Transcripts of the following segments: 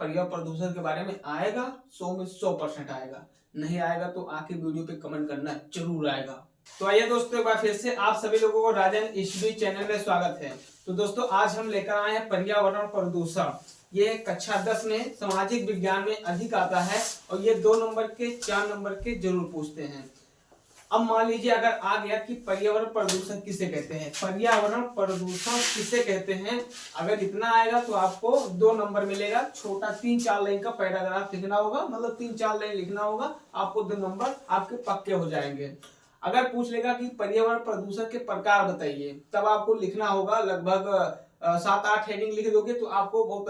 पर्यावरण प्रदूषण के बारे में आएगा, 100 में 100% आएगा। नहीं आएगा तो आके वीडियो पे कमेंट करना जरूर आएगा। तो आइए दोस्तों, एक बार फिर से आप सभी लोगों को राजन एचडी चैनल में स्वागत है। तो दोस्तों, आज हम लेकर आए हैं पर्यावरण प्रदूषण। ये कक्षा 10 में सामाजिक विज्ञान में अधिक आता है और ये 2 नंबर के 4 नंबर के जरूर पूछते हैं। अब मान लीजिए अगर आ गया कि पर्यावरण प्रदूषण किसे कहते हैं, पर्यावरण प्रदूषण किसे कहते हैं, अगर इतना आएगा तो आपको 2 नंबर मिलेगा। छोटा 3-4 लाइन का पैराग्राफ लिखना होगा, मतलब 3-4 लाइन लिखना होगा, आपको 2 नंबर आपके पक्के हो जाएंगे। अगर पूछ लेगा कि पर्यावरण प्रदूषण के प्रकार बताइए, तब आपको लिखना होगा लगभग 7-8 हेडिंग लिख दोगे तो आपको बहुत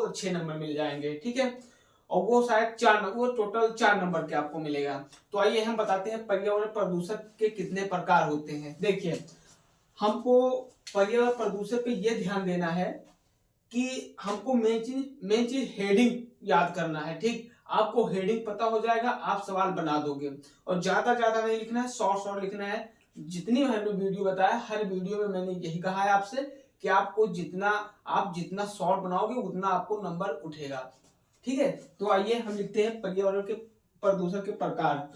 अच्छे नंबर मिल जाएंगे। ठीक है, और वो शायद वो टोटल 4 नंबर के आपको मिलेगा। तो आइए हम बताते हैं पर्यावरण प्रदूषण के कितने प्रकार होते हैं। देखिए, हमको पर्यावरण प्रदूषण पे ये ध्यान देना है कि हमको मेन चीज हेडिंग याद करना है। ठीक, आपको हेडिंग पता हो जाएगा, आप सवाल बना दोगे। और ज्यादा नहीं लिखना है, शॉर्ट लिखना है। जितनी मैंने वीडियो बताया, हर वीडियो में मैंने यही कहा है आपसे कि आपको जितना शॉर्ट बनाओगे उतना आपको नंबर उठेगा। ठीक है, तो आइए हम लिखते हैं पर्यावरण के प्रदूषण के प्रकार।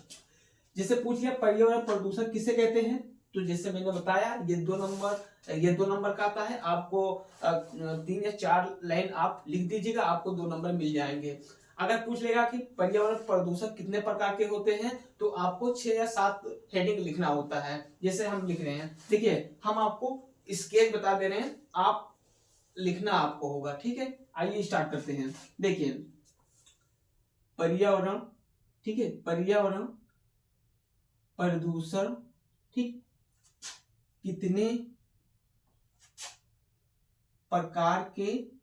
जैसे पूछ लिया पर्यावरण प्रदूषण किसे कहते हैं, तो जैसे मैंने बताया ये 2 नंबर का आता है। आपको 3 या 4 लाइन आप लिख दीजिएगा, आपको 2 नंबर मिल जाएंगे। अगर पूछ लेगा कि पर्यावरण प्रदूषण कितने प्रकार के होते हैं, तो आपको 6 या 7 हेडिंग लिखना होता है। जैसे हम लिख रहे हैं, देखिए हम आपको स्केच बता दे रहे हैं, आप लिखना आपको होगा। ठीक है, आइए स्टार्ट करते हैं। देखिए, पर्यावरण, ठीक है, पर्यावरण प्रदूषण, ठीक, कितने प्रकार के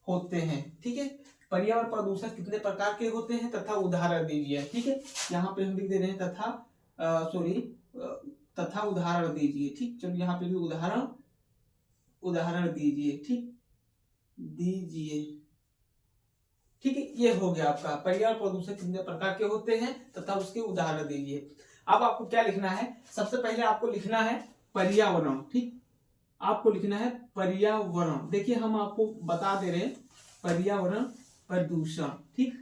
होते हैं। ठीक है, पर्यावरण प्रदूषण कितने प्रकार के होते हैं तथा उदाहरण दीजिए। ठीक है, यहाँ पे हम लिख दे रहे हैं तथा उदाहरण दीजिए। ठीक, चलो यहाँ पे भी उदाहरण दीजिए। ठीक, दीजिए। ठीक है, ये हो गया आपका पर्यावरण प्रदूषण कितने प्रकार के होते हैं तथा उसके उदाहरण दीजिए। अब आपको क्या लिखना है, सबसे पहले आपको लिखना है पर्यावरण। ठीक, आपको लिखना है पर्यावरण। देखिए, हम आपको बता दे रहे हैं पर्यावरण प्रदूषण। ठीक,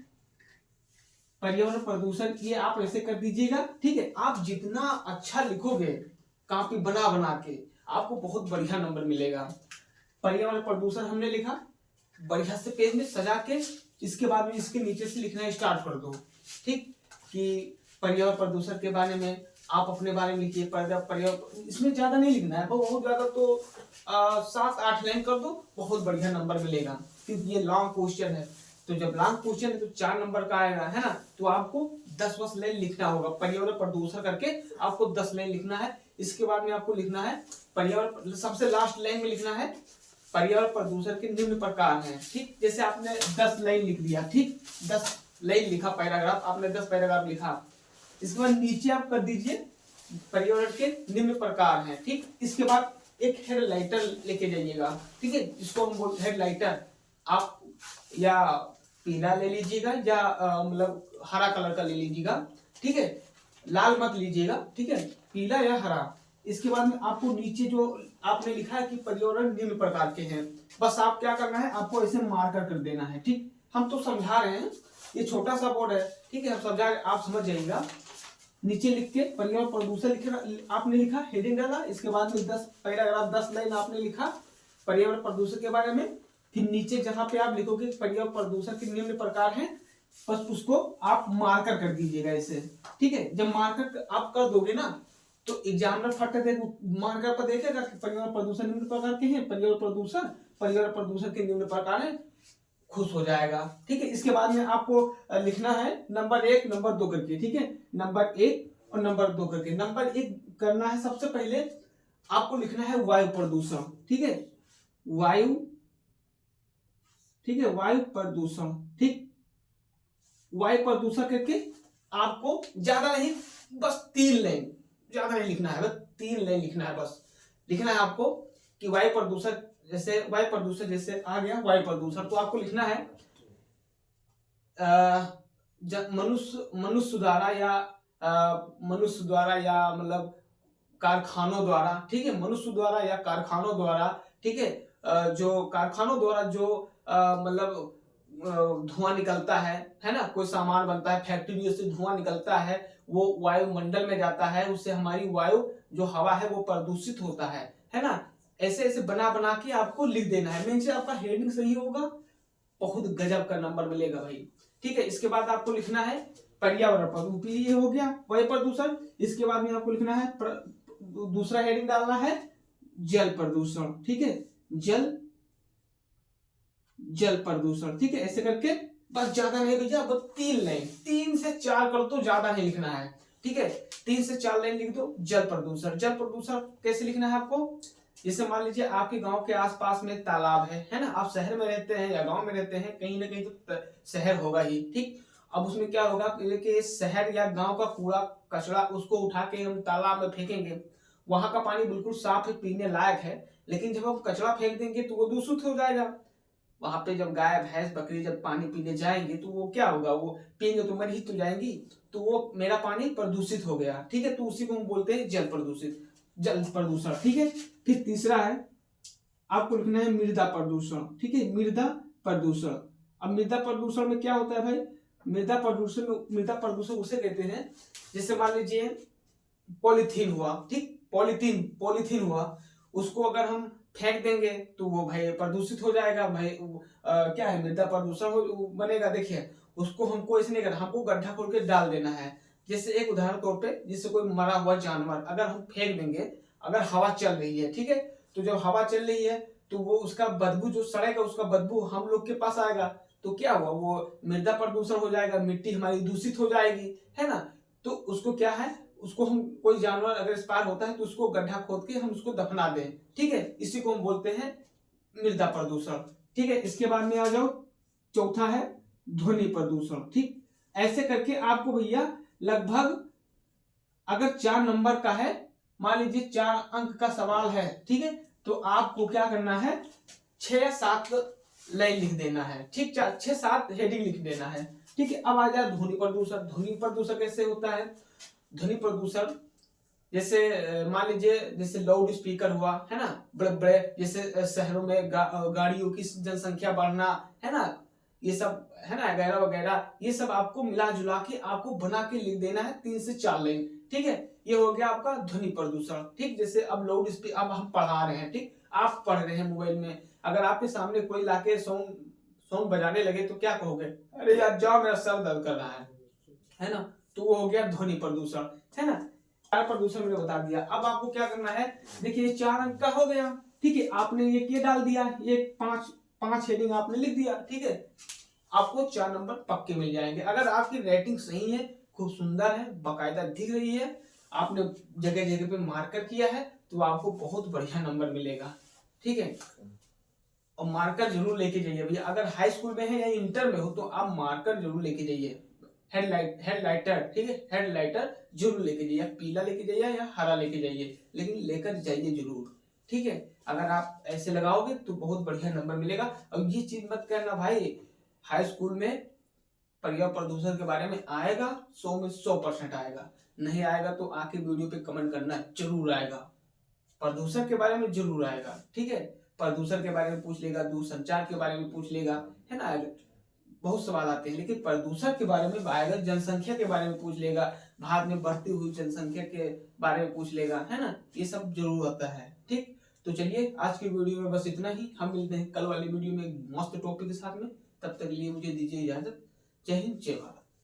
पर्यावरण प्रदूषण ये आप ऐसे कर दीजिएगा। ठीक है, आप जितना अच्छा लिखोगे कॉपी बना के, आपको बहुत बढ़िया नंबर मिलेगा। पर्यावरण प्रदूषण हमने लिखा, बढ़िया से पेज में सजा के इसके बाद में इसके नीचे से लिखना स्टार्ट कर दो। ठीक, कि पर्यावरण प्रदूषण के बारे में आप अपने बारे में लिखिए। पर्यावरण इसमें ज्यादा नहीं लिखना है, बहुत ज्यादा तो 7-8 लाइन कर दो, बहुत बढ़िया नंबर मिलेगा। क्योंकि ये लॉन्ग क्वेश्चन है, तो जब लॉन्ग क्वेश्चन है तो 4 नंबर का आएगा, है ना। तो आपको 10 लाइन लिखना होगा पर्यावरण प्रदूषण करके, आपको 10 लाइन लिखना है। इसके बाद में आपको लिखना है पर्यावरण, सबसे लास्ट लाइन में लिखना है पर्यावरण प्रदूषण के निम्न प्रकार हैं। ठीक, जैसे आपने 10 लाइन लिख दिया, ठीक, 10 लाइन लिखा पैराग्राफ, आपने 10 पैराग्राफ लिखा। इसके बाद नीचे आप कर दीजिए पर्यावरण के निम्न प्रकार हैं। ठीक, इसके बाद एक हेडलाइटर लेके जाइएगा। ठीक है, इसको हम बोलते हैं हेडलाइटर। आप या पीला ले लीजिएगा या मतलब हरा कलर का ले लीजिएगा। ठीक है, लाल मत लीजिएगा। ठीक है, पीला या हरा। इसके बाद में आपको नीचे जो आपने लिखा है कि पर्यावरण निम्न प्रकार के हैं, बस आप क्या करना है, आपको ऐसे मार्कर कर देना है। ठीक, हम तो समझा रहे हैं, ये छोटा सा बोर्ड है। ठीक है, हम समझा रहे, आप समझ जाइएगा। नीचे लिख के पर्यावरण प्रदूषण आपने लिखा, हेडिंग डाला। इसके बाद में 10 पैराग्राफ 10 लाइन आपने लिखा पर्यावरण प्रदूषण के बारे में। फिर नीचे जहां पे आप लिखोगे पर्यावरण प्रदूषण के निम्न प्रकार हैं, बस उसको आप मार्कर कर दीजिएगा ऐसे। ठीक है, जब मार्कर आप कर दोगे ना, तो एग्जामिनर फट मार्कर पर देखेगा कि पर्यावरण प्रदूषण निम्न प्रकार के हैं, पर्यावरण प्रदूषण के निम्न प्रकार हैं, खुश हो जाएगा। ठीक है, इसके बाद में आपको लिखना है नंबर 1 नंबर 2 करके। ठीक है, नंबर 1 और नंबर 2 करके। नंबर 1 करना है, सबसे पहले आपको लिखना है वायु प्रदूषण। ठीक है, वायु, ठीक है, वायु प्रदूषण। ठीक, वायु प्रदूषण करके आपको ज्यादा नहीं, बस 3 लाइन, ज्यादा नहीं लिखना है, बस 3 लाइन लिखना है। बस लिखना है आपको कि वायु प्रदूषण जैसे आ गया वायु प्रदूषण, तो आपको लिखना है मनुष्य द्वारा या मतलब कारखानों द्वारा। ठीक है, मनुष्य द्वारा या कारखानों द्वारा, ठीक है, जो कारखानों द्वारा जो मतलब धुआं निकलता है ना, कोई सामान बनता है, फैक्ट्रियों से धुआं निकलता है, वो वायुमंडल में जाता है, उससे हमारी वायु जो हवा है वो प्रदूषित होता है ना। ऐसे ऐसे बना बना के आपको लिख देना है, मेन से आपका हेडिंग सही होगा, बहुत गजब का नंबर मिलेगा भाई। ठीक है, इसके बाद आपको लिखना है पर्यावरण प्रदूषण, ये हो गया वायु प्रदूषण। इसके बाद में आपको लिखना है दूसरा हेडिंग डालना है जल प्रदूषण। ठीक है, जल प्रदूषण। ठीक है, ऐसे करके बस, ज्यादा नहीं भैया, बस 3 लाइन, 3 से 4 कर तो ज्यादा नहीं लिखना है। ठीक है, 3 से 4 लाइन लिख दो जल प्रदूषण। जल प्रदूषण कैसे लिखना है आपको, जैसे मान लीजिए आपके गांव के आसपास में तालाब है ना, आप शहर में रहते हैं या गांव में रहते हैं, कहीं ना कहीं तो शहर होगा ही। ठीक, अब उसमें क्या होगा कि शहर या गांव का कूड़ा कचरा उसको उठा के हम तालाब में फेंकेंगे, वहां का पानी बिल्कुल साफ है, पीने लायक है, लेकिन जब हम कचरा फेंक देंगे तो वो दूषित हो जाएगा। वहां पे जब गाय भैंस बकरी जब पानी पीने जाएंगे तो वो क्या होगा, वो पियेंगे तो मर ही तो जाएंगी, तो वो मेरा पानी प्रदूषित हो गया। ठीक है, तो उसी को हम बोलते हैं जल प्रदूषण। ठीक है, फिर तीसरा है आपको लिखना है मृदा प्रदूषण। ठीक है, मृदा प्रदूषण। अब मृदा प्रदूषण में क्या होता है भाई, मृदा प्रदूषण उसे कहते हैं, जैसे मान लीजिए पॉलीथीन हुआ, ठीक, पॉलीथीन हुआ, उसको अगर हम फेंक देंगे तो वो भाई प्रदूषित हो जाएगा भाई, क्या है, मृदा प्रदूषण बनेगा। देखिए, उसको हमको ऐसे नहीं करना, हमको गड्ढा खोल के डाल देना है। जैसे एक उदाहरण तौर पे, जैसे कोई मरा हुआ जानवर अगर हम फेंक देंगे, अगर हवा चल रही है, ठीक है, तो जब हवा चल रही है तो वो उसका बदबू जो सड़ेगा, उसका बदबू हम लोग के पास आएगा, तो क्या हुआ, वो मृदा प्रदूषण हो जाएगा, मिट्टी हमारी दूषित हो जाएगी, है ना। तो उसको क्या है, उसको हम, कोई जानवर अगर एक्सपायर होता है तो उसको गड्ढा खोद के हम उसको दफना दें। ठीक है, इसी को हम बोलते हैं मृदा प्रदूषण। ठीक है, इसके बाद में आ जाओ, चौथा है ध्वनि प्रदूषण। ठीक, ऐसे करके आपको भैया लगभग, अगर 4 नंबर का है, मान लीजिए 4 अंक का सवाल है, ठीक है, तो आपको क्या करना है, 6-7 लाइन लिख देना है। ठीक, 6-7 हेडिंग लिख देना है। ठीक है, अब आ जाए ध्वनि प्रदूषण। ध्वनि प्रदूषण कैसे होता है, ध्वनि प्रदूषण जैसे मान लीजिए जैसे लाउड स्पीकर हुआ, है ना, बड़े बड़े जैसे शहरों में गाड़ियों की जनसंख्या बढ़ना, है ना, ये सब है ना, वगैरह वगैरह, ये सब आपको मिला जुला के आपको बना के लिख देना है 3 से 4 लाइन। ठीक है, ये हो गया आपका ध्वनि प्रदूषण। ठीक, जैसे अब लाउड स्पीकर, अब हम पढ़ा रहे हैं, ठीक, आप पढ़ रहे हैं मोबाइल में, अगर आपके सामने कोई लाके सॉन्ग बजाने लगे तो क्या कहोगे, अरे यार जाओ मेरा सर दर्द कर रहा है ना, तो वो हो गया ध्वनि प्रदूषण, है ना। 4 प्रदूषण मैंने बता दिया। अब आपको क्या करना है, देखिए 4 अंक का हो गया। ठीक है, आपने ये डाल दिया, ये 5 हेडिंग आपने लिख दिया। ठीक है, आपको 4 नंबर पक्के मिल जाएंगे। अगर आपकी रेटिंग सही है, खूब सुंदर है, बाकायदा दिख रही है, आपने जगह जगह पे मार्कर किया है, तो आपको बहुत बढ़िया नंबर मिलेगा। ठीक है, और मार्कर जरूर लेके जाइए भैया, अगर हाई स्कूल में है या इंटर में हो तो आप मार्कर जरूर लेके जाइए, हेडलाइटर। ठीक है, हेडलाइटर जरूर लेके जाइए, पीला लेके जाइए या हरा लेके जाइए, लेकिन लेकर जाइए जरूर। ठीक है, अगर आप ऐसे लगाओगे तो बहुत बढ़िया नंबर मिलेगा। और ये चीज मत करना भाई, हाई स्कूल में पर्यावरण प्रदूषण के बारे में आएगा, 100 में 100% आएगा, नहीं आएगा तो आके वीडियो पे कमेंट करना, जरूर आएगा। प्रदूषण के बारे में जरूर आएगा। ठीक है, प्रदूषण के बारे में पूछ लेगा, दूरसंचार के बारे में पूछ लेगा, है ना, बहुत सवाल आते हैं, लेकिन प्रदूषण के बारे में आएगा, जनसंख्या के बारे में पूछ लेगा, भारत में बढ़ती हुई जनसंख्या के बारे में पूछ लेगा, है ना, ये सब जरूर आता है। ठीक, तो चलिए आज की वीडियो में बस इतना ही, हम मिलते हैं कल वाली वीडियो में मस्त टॉपिक के साथ में, तब तक के लिए मुझे दीजिए इजाजत। जय हिंद, जय भारत।